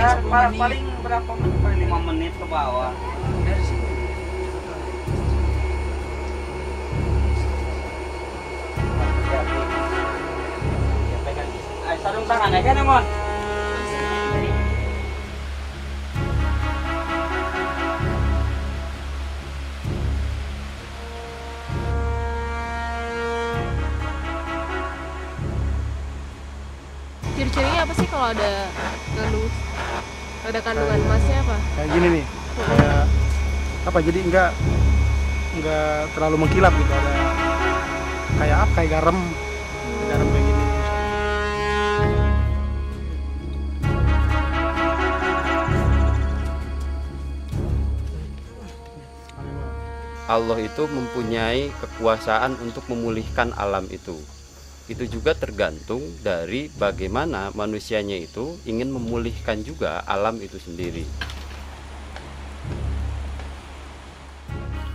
paling berapa menit? Paling 5 menit ke bawah. Dari sini. Ya, pegang. Ayo sarung tangan aja nih, Mon. Ciri-cirinya apa sih kalau ada kandungan emasnya apa? Kayak gini nih, kayak apa? Jadi enggak terlalu mengkilap gitu. Ada kayak apa? Kayak garam kayak gini. Allah itu mempunyai kekuasaan untuk memulihkan alam itu. Itu juga tergantung dari bagaimana manusianya itu ingin memulihkan juga alam itu sendiri.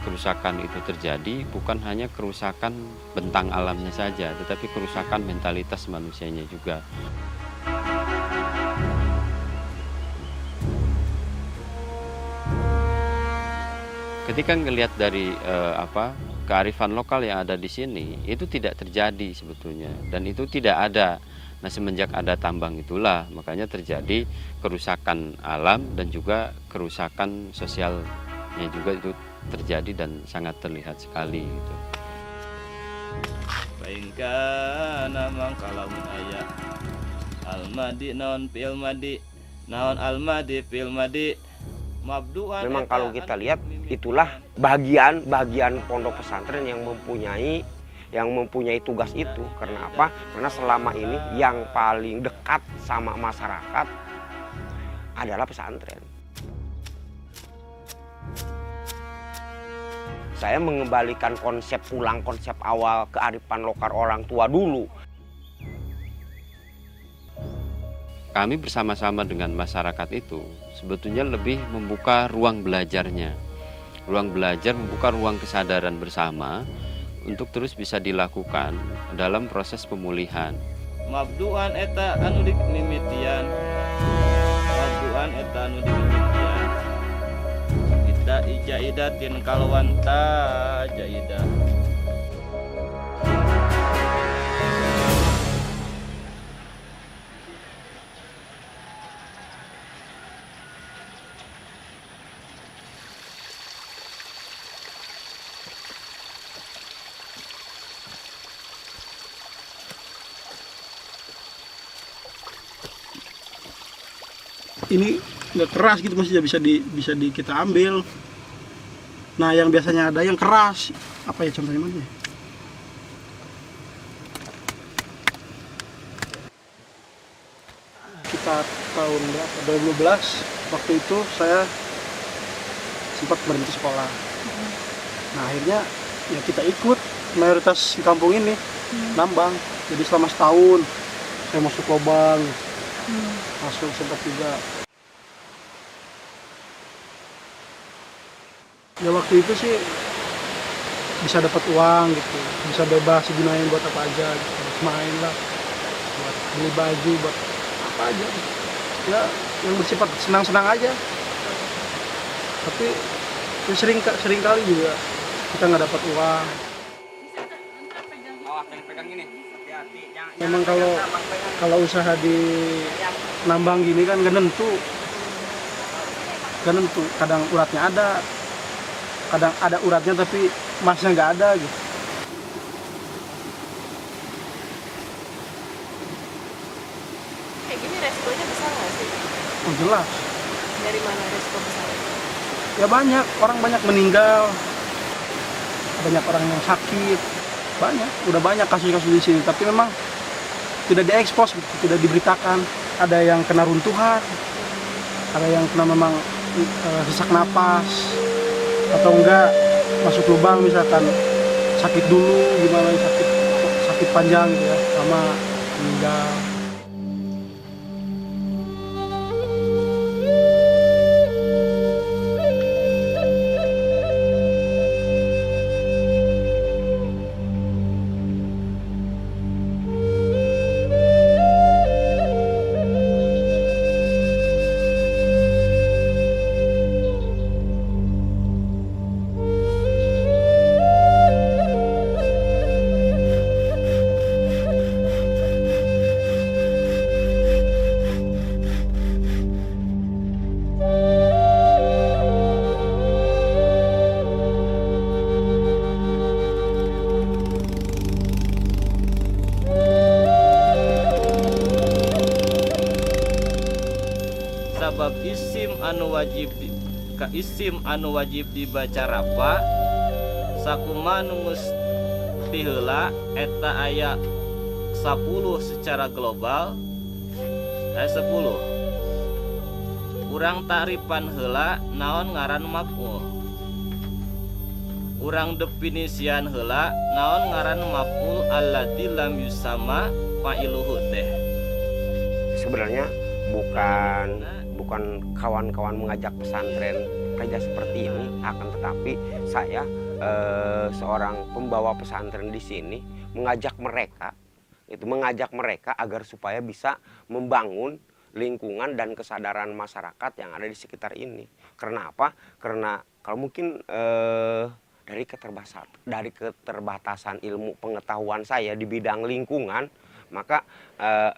Kerusakan itu terjadi bukan hanya kerusakan bentang alamnya saja, tetapi kerusakan mentalitas manusianya juga. Ketika ngelihat dari kearifan lokal yang ada di sini, itu tidak terjadi sebetulnya, dan itu tidak ada. Nah, semenjak ada tambang itulah makanya terjadi kerusakan alam dan juga kerusakan sosialnya juga itu terjadi dan sangat terlihat sekali gitu. Baingkana mangkalamun aya almadi naon fil madi naon almadi fil madi. Memang kalau kita lihat itulah bagian pondok pesantren yang mempunyai tugas itu. Karena apa? Karena selama ini yang paling dekat sama masyarakat adalah pesantren. Saya mengembalikan konsep awal kearifan lokal orang tua dulu. Kami bersama-sama dengan masyarakat itu sebetulnya lebih membuka ruang belajarnya. Ruang belajar membuka ruang kesadaran bersama untuk terus bisa dilakukan dalam proses pemulihan. Mabduan eta anu dimimitian. Mabduan eta anu dimimitian. Kita ijaidatin kalwanta jaidah. Ini nggak keras gitu, maksudnya bisa kita ambil. Nah, yang biasanya ada yang keras, apa ya contohnya mana ya? Kita tahun berapa? 2012 waktu itu saya sempat berhenti sekolah. Nah, akhirnya ya kita ikut mayoritas di kampung ini nambang. Jadi selama setahun saya masuk lubang, masuk sempat juga. Ya waktu itu sih bisa dapat uang gitu, bisa bebas digunain buat apa aja gitu. Main lah, buat beli baju, buat apa aja. Ya yang bersifat senang-senang aja. Tapi ya sering kali juga kita nggak dapat uang. Pegang gini, hati-hati. Memang kalau usaha di nambang gini kan gak nentu. Kadang uratnya ada. Kadang ada uratnya tapi emasnya nggak ada gitu. Kayak gini resikonya besar nggak sih? Oh jelas. Dari mana resiko besarnya? Ya banyak meninggal, banyak orang yang sakit, udah banyak kasus-kasus di sini. Tapi memang tidak diekspos, tidak diberitakan. Ada yang kena runtuhan, ada yang kena memang sesak napas. Atau enggak masuk lubang misalkan sakit dulu gimana, sakit panjang gitu ya, sama meninggal. isim anu wajib dibaca rafa sakumaha nu mesti heula eta aya 10 secara global aya 10. Urang takrifan heula naon ngaran maf'ul. Urang definisian heula naon ngaran maf'ul allati lam yusamma fa'iluhu teh. Sebenarnya bukan kawan-kawan mengajak pesantren kerja seperti ini, akan tetapi saya seorang pembawa pesantren di sini mengajak mereka agar supaya bisa membangun lingkungan dan kesadaran masyarakat yang ada di sekitar ini. Karena apa? Karena kalau mungkin dari keterbatasan ilmu pengetahuan saya di bidang lingkungan, maka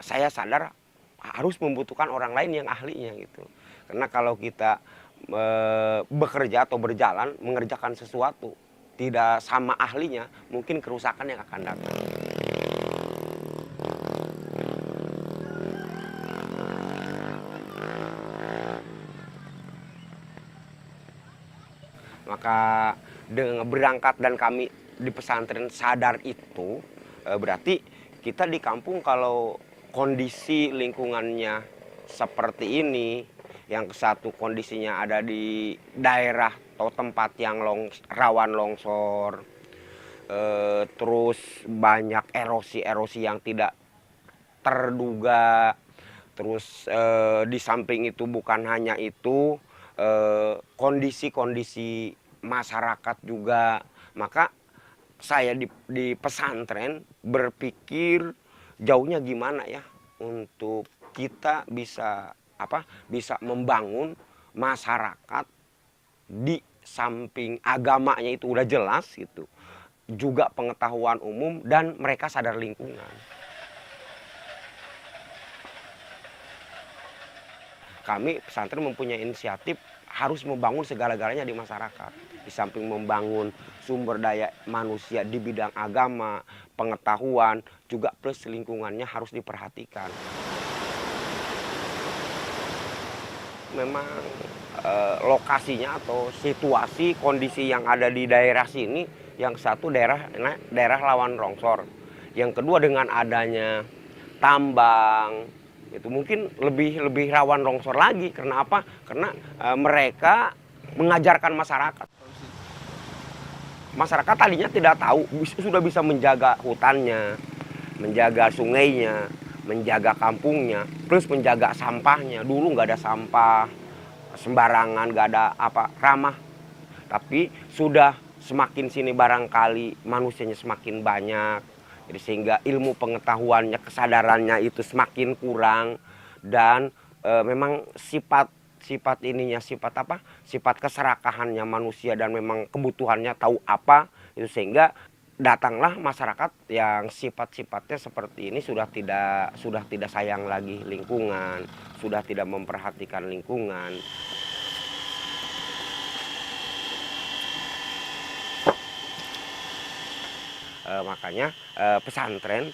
saya sadar harus membutuhkan orang lain yang ahlinya gitu. Karena kalau kita bekerja atau berjalan mengerjakan sesuatu tidak sama ahlinya, mungkin kerusakan yang akan datang. Maka dengan berangkat dan kami di pesantren sadar itu, berarti kita di kampung kalau kondisi lingkungannya seperti ini, yang satu kondisinya ada di daerah atau tempat yang rawan longsor, terus banyak erosi yang tidak terduga, terus di samping itu bukan hanya itu, kondisi masyarakat juga. Maka saya di pesantren berpikir jauhnya gimana ya untuk kita bisa membangun masyarakat di samping agamanya itu udah jelas gitu, juga pengetahuan umum dan mereka sadar lingkungan. Kami pesantren mempunyai inisiatif harus membangun segala-galanya di masyarakat. Di samping membangun sumber daya manusia di bidang agama, pengetahuan, juga plus lingkungannya harus diperhatikan. Memang lokasinya atau situasi kondisi yang ada di daerah sini, yang satu daerah rawan longsor, yang kedua dengan adanya tambang itu mungkin lebih rawan longsor lagi. Karena apa? Karena mereka mengajarkan masyarakat tadinya tidak tahu sudah bisa menjaga hutannya, menjaga sungainya, menjaga kampungnya, plus menjaga sampahnya. Dulu nggak ada sampah sembarangan, nggak ada ramah. Tapi sudah semakin sini barangkali manusianya semakin banyak, jadi sehingga ilmu pengetahuannya, kesadarannya itu semakin kurang. Dan memang sifat keserakahannya manusia dan memang kebutuhannya tahu apa itu, sehingga datanglah masyarakat yang sifat-sifatnya seperti ini, sudah tidak sayang lagi lingkungan, sudah tidak memperhatikan lingkungan. Makanya pesantren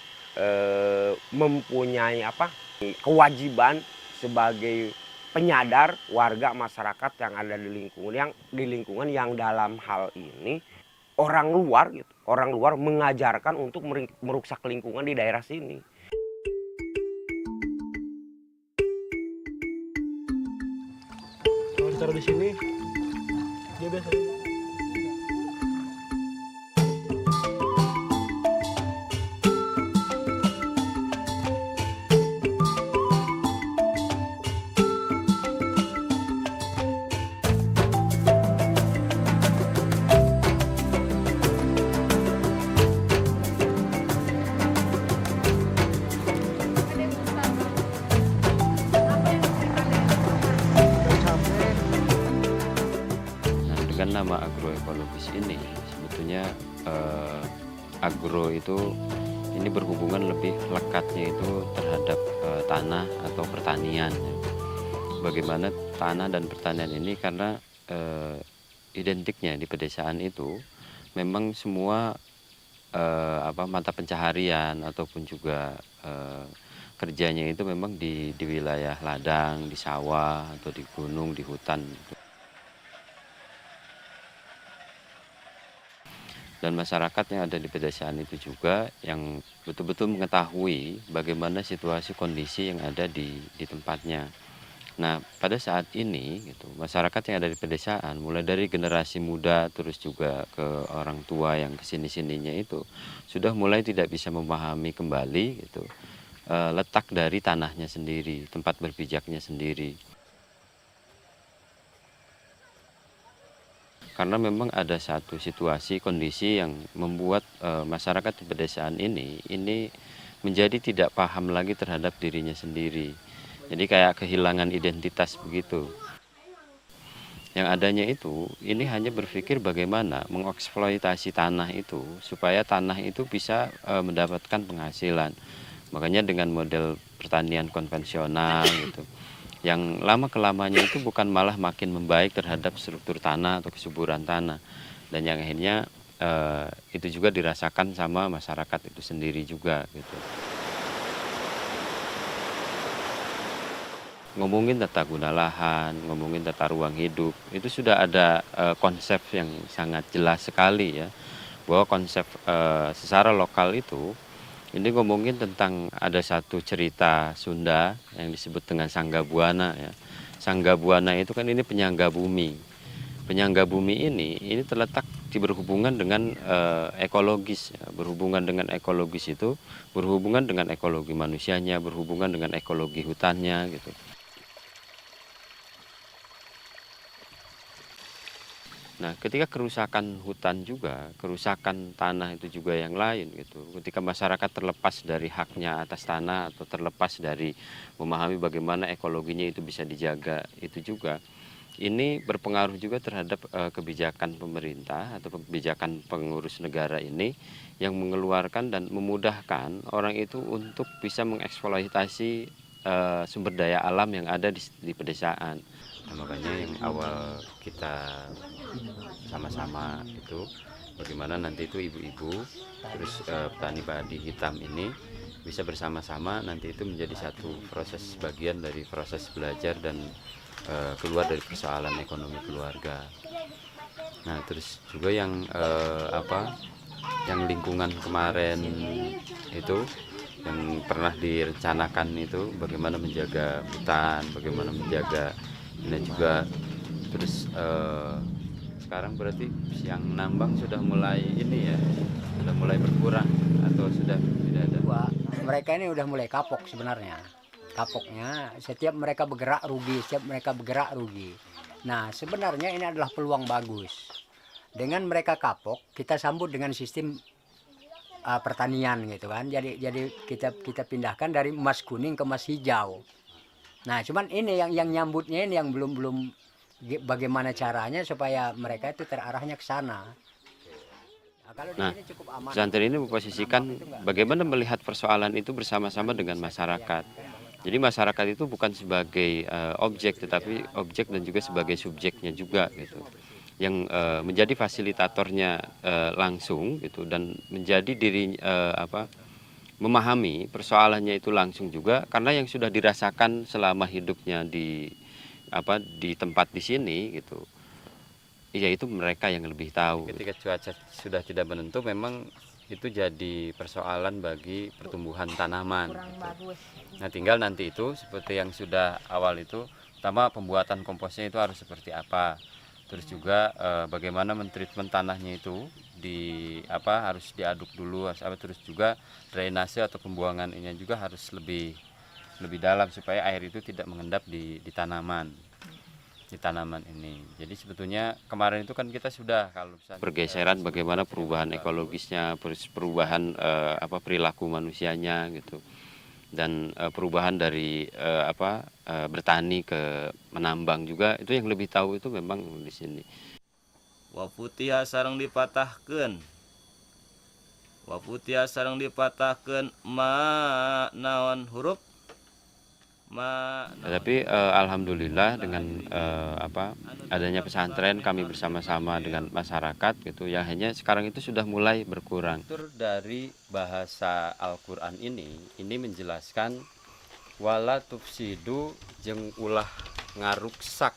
mempunyai kewajiban sebagai penyadar warga masyarakat yang ada di lingkungan yang dalam hal ini orang luar mengajarkan untuk merusak lingkungan di daerah sini. Kalau ditaruh di sini dia biasa. Nama agroekologis ini sebetulnya agro itu ini berhubungan lebih lekatnya itu terhadap tanah atau pertanian. Bagaimana tanah dan pertanian ini, karena identiknya di pedesaan itu memang semua mata pencaharian ataupun juga kerjanya itu memang di wilayah ladang, di sawah atau di gunung, di hutan. Dan masyarakat yang ada di pedesaan itu juga yang betul-betul mengetahui bagaimana situasi kondisi yang ada di tempatnya. Nah, pada saat ini gitu, masyarakat yang ada di pedesaan mulai dari generasi muda terus juga ke orang tua yang kesini-sininya itu sudah mulai tidak bisa memahami kembali gitu, letak dari tanahnya sendiri, tempat berpijaknya sendiri. Karena memang ada satu situasi kondisi yang membuat masyarakat di pedesaan ini menjadi tidak paham lagi terhadap dirinya sendiri. Jadi kayak kehilangan identitas begitu. Yang adanya itu, ini hanya berpikir bagaimana mengeksploitasi tanah itu supaya tanah itu bisa mendapatkan penghasilan. Makanya dengan model pertanian konvensional gitu. Yang lama-kelamanya itu bukan malah makin membaik terhadap struktur tanah atau kesuburan tanah. Dan yang akhirnya itu juga dirasakan sama masyarakat itu sendiri juga gitu. Ngomongin tata guna lahan, ngomongin tata ruang hidup, itu sudah ada konsep yang sangat jelas sekali ya. Bahwa konsep secara lokal itu, ini ngomongin tentang ada satu cerita Sunda yang disebut dengan Sanggabuana ya. Sanggabuana itu kan ini penyangga bumi. Penyangga bumi ini terletak berhubungan dengan ekologis ya. Berhubungan dengan ekologis itu berhubungan dengan ekologi manusianya, berhubungan dengan ekologi hutannya gitu. Nah, ketika kerusakan hutan juga, kerusakan tanah itu juga yang lain gitu. Ketika masyarakat terlepas dari haknya atas tanah atau terlepas dari memahami bagaimana ekologinya itu bisa dijaga, itu juga ini berpengaruh juga terhadap kebijakan pemerintah atau kebijakan pengurus negara ini yang mengeluarkan dan memudahkan orang itu untuk bisa mengeksploitasi sumber daya alam yang ada di pedesaan. Nah, makanya yang awal kita sama-sama itu bagaimana nanti itu ibu-ibu terus petani padi hitam ini bisa bersama-sama nanti itu menjadi satu proses bagian dari proses belajar dan keluar dari persoalan ekonomi keluarga. Nah terus juga yang yang lingkungan kemarin itu yang pernah direncanakan itu bagaimana menjaga hutan, bagaimana menjaga dan juga terus sekarang berarti yang nambang sudah mulai ini ya, sudah mulai berkurang atau sudah tidak ada? Wah, mereka ini udah mulai kapok sebenarnya. Kapoknya setiap mereka bergerak rugi, Nah sebenarnya ini adalah peluang bagus. Dengan mereka kapok, kita sambut dengan sistem pertanian gitu kan. Jadi kita pindahkan dari emas kuning ke emas hijau. Nah, cuman ini yang nyambutnya ini yang belum bagaimana caranya supaya mereka itu terarahnya ke sana. Nah, kalau di sini cukup aman. Pesantren ini memposisikan bagaimana melihat persoalan itu bersama-sama dengan masyarakat. Jadi masyarakat itu bukan sebagai objek, tetapi objek dan juga sebagai subjeknya juga gitu. Yang menjadi fasilitatornya langsung gitu dan menjadi memahami persoalannya itu langsung juga karena yang sudah dirasakan selama hidupnya di tempat di sini gitu. Iya itu mereka yang lebih tahu. Ketika cuaca sudah tidak menentu memang itu jadi persoalan bagi pertumbuhan tanaman. Gitu. Nah tinggal nanti itu seperti yang sudah awal itu, pertama pembuatan komposnya itu harus seperti apa. Terus juga bagaimana mentreatment tanahnya itu harus diaduk dulu, terus juga drainase atau pembuangan ini juga harus lebih dalam supaya air itu tidak mengendap di tanaman ini. Jadi sebetulnya kemarin itu kan kita sudah kalau pergeseran bagaimana perubahan ekologisnya, perubahan perilaku manusianya gitu. Dan perubahan dari bertani ke menambang juga itu yang lebih tahu itu memang di sini. Wa putiha sareng dipatahkeun. Wa putiha sareng dipatahkeun ma naon huruf ma. Tapi alhamdulillah dengan adanya pesantren kami bersama-sama dengan masyarakat gitu yang hanya sekarang itu sudah mulai berkurang. Dari bahasa Al-Qur'an ini menjelaskan wala tufsidu jeung ulah ngaruksak.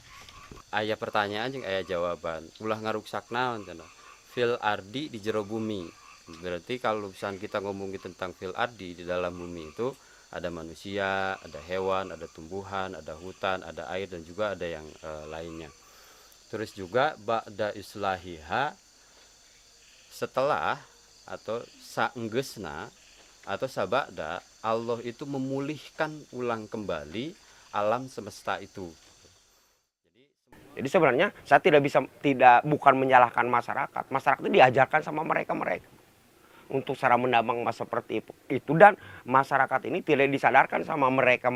Aya pertanyaan jeung aya jawaban. Ulah ngaruksak naon cenah? Fil ardi di jero bumi. Berarti kalau misalnya kita ngomongin tentang fil ardi, di dalam bumi itu ada manusia, ada hewan, ada tumbuhan, ada hutan, ada air, dan juga ada yang lainnya. Terus juga ba'da islahiha, setelah atau saenggeusna atau sabada, Allah itu memulihkan ulang kembali alam semesta itu. Jadi sebenarnya saya bukan menyalahkan masyarakat. Masyarakat itu diajarkan sama mereka untuk cara mendamang seperti itu, dan masyarakat ini tidak disadarkan sama mereka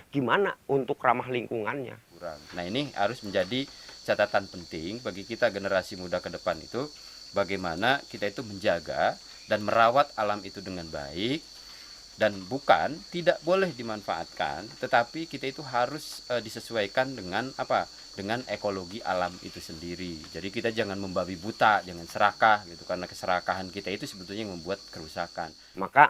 gimana untuk ramah lingkungannya. Nah, ini harus menjadi catatan penting bagi kita generasi muda ke depan itu, bagaimana kita itu menjaga dan merawat alam itu dengan baik, dan bukan tidak boleh dimanfaatkan, tetapi kita itu harus disesuaikan dengan apa? Dengan ekologi alam itu sendiri. Jadi kita jangan membabi buta, jangan serakah gitu, karena keserakahan kita itu sebetulnya yang membuat kerusakan. Maka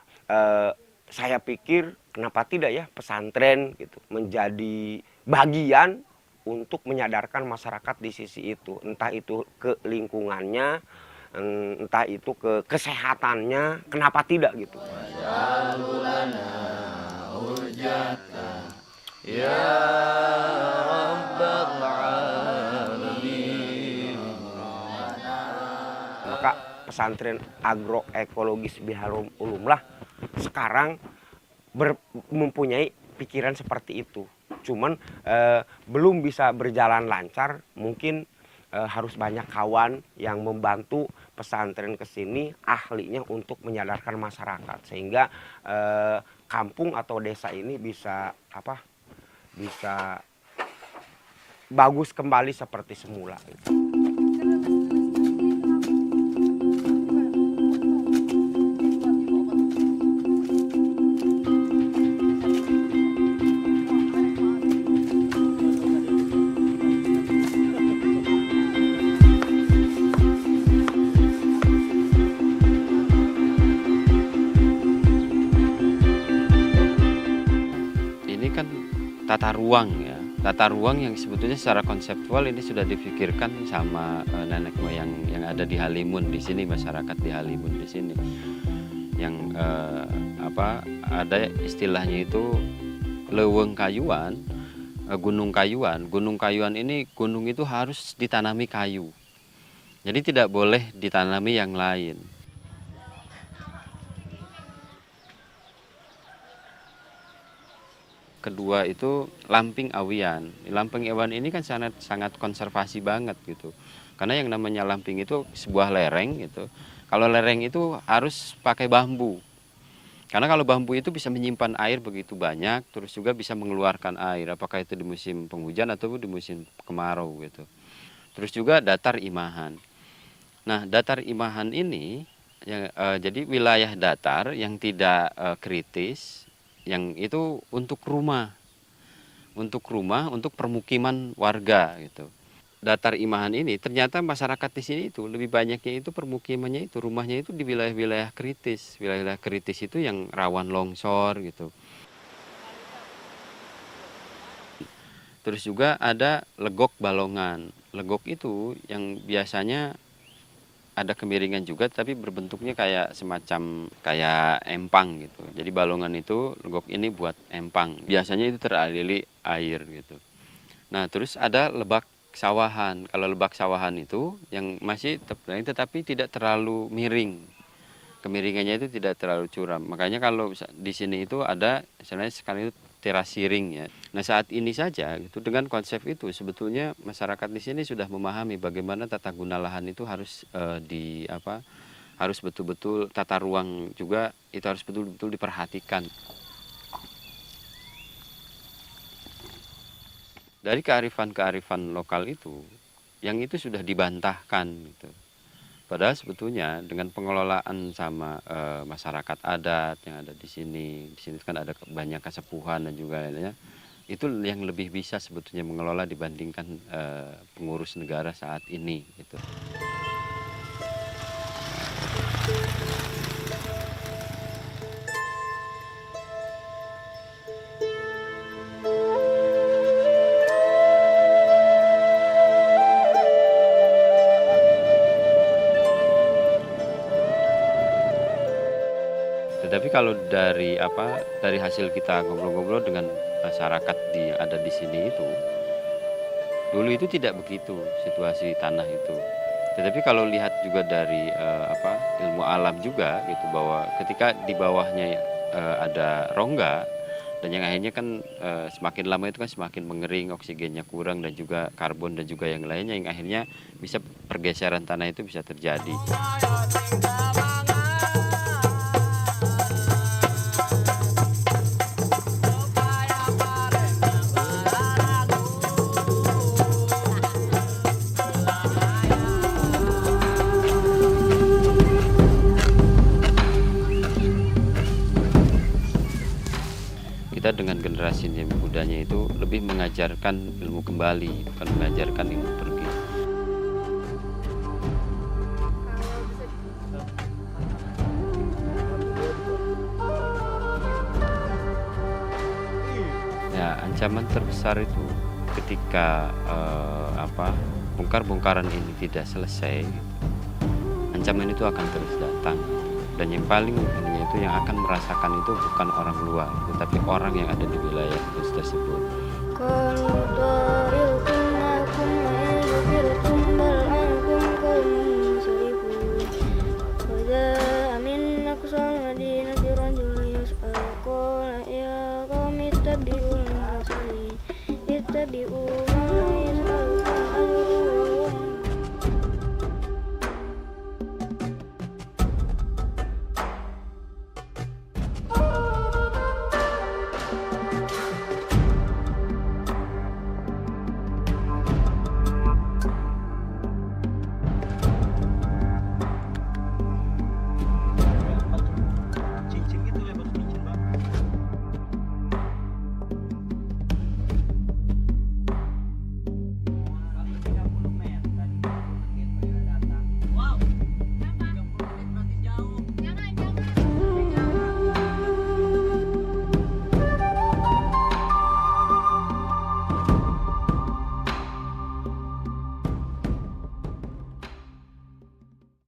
saya pikir kenapa tidak ya pesantren gitu menjadi bagian untuk menyadarkan masyarakat di sisi itu, entah itu ke lingkungannya, entah itu ke kesehatannya, kenapa tidak gitu. Ya Rabbal Alamin. Maka pesantren agroekologis Biharul Ulum lah sekarang mempunyai pikiran seperti itu. Cuman belum bisa berjalan lancar, mungkin harus banyak kawan yang membantu pesantren ke sini ahlinya untuk menyadarkan masyarakat, sehingga kampung atau desa ini bisa bagus kembali seperti semula. Ini kan tata ruang ya, tata ruang yang sebetulnya secara konseptual ini sudah dipikirkan sama nenek moyang yang ada di Halimun di sini, masyarakat di Halimun di sini, yang ada istilahnya itu leuweung kayuan, gunung kayuan. Gunung kayuan ini, gunung itu harus ditanami kayu, jadi tidak boleh ditanami yang lain. Kedua itu lamping awian. Lamping awian ini kan sangat konservasi banget gitu. Karena yang namanya lamping itu sebuah lereng gitu. Kalau lereng itu harus pakai bambu. Karena kalau bambu itu bisa menyimpan air begitu banyak, terus juga bisa mengeluarkan air, apakah itu di musim penghujan atau di musim kemarau gitu. Terus juga datar imahan. Nah, datar imahan ini jadi wilayah datar yang tidak kritis, yang itu untuk rumah, untuk permukiman warga gitu. Datar imahan ini ternyata masyarakat di sini itu lebih banyaknya itu permukimannya itu, rumahnya itu di wilayah-wilayah kritis. Wilayah kritis itu yang rawan longsor gitu. Terus juga ada legok balongan. Legok itu yang biasanya ada kemiringan juga, tapi berbentuknya kayak semacam kayak empang gitu. Jadi balongan itu, legok ini buat empang. Biasanya itu teraliri air gitu. Nah, terus ada lebak sawahan. Kalau lebak sawahan itu yang masih tetapi tidak terlalu miring. Kemiringannya itu tidak terlalu curam. Makanya kalau di sini itu ada misalnya sekali itu teras siring ya. Nah, saat ini saja gitu, dengan konsep itu sebetulnya masyarakat di sini sudah memahami bagaimana tata guna lahan itu harus harus betul-betul, tata ruang juga itu harus betul-betul diperhatikan. Dari kearifan lokal itu, yang itu sudah dibantahkan gitu. Padahal sebetulnya dengan pengelolaan sama masyarakat adat yang ada di sini kan ada banyak kasepuhan dan juga lainnya, itu yang lebih bisa sebetulnya mengelola dibandingkan pengurus negara saat ini gitu. Tetapi kalau dari hasil kita ngobrol-ngobrol dengan masyarakat yang ada di sini itu, dulu itu tidak begitu situasi tanah itu. Tetapi kalau lihat juga dari ilmu alam juga gitu, bahwa ketika di bawahnya ada rongga, dan yang akhirnya kan semakin lama itu kan semakin mengering, oksigennya kurang dan juga karbon dan juga yang lainnya, yang akhirnya bisa pergeseran tanah itu bisa terjadi. Kita dengan generasi yang mudanya itu lebih mengajarkan ilmu kembali, bukan mengajarkan ilmu pergi. Ya, ancaman terbesar itu ketika bongkar-bongkaran ini tidak selesai, ancaman itu akan terus datang. Dan yang paling pentingnya itu yang akan merasakan itu bukan orang luar, tetapi orang yang ada di wilayah tersebut.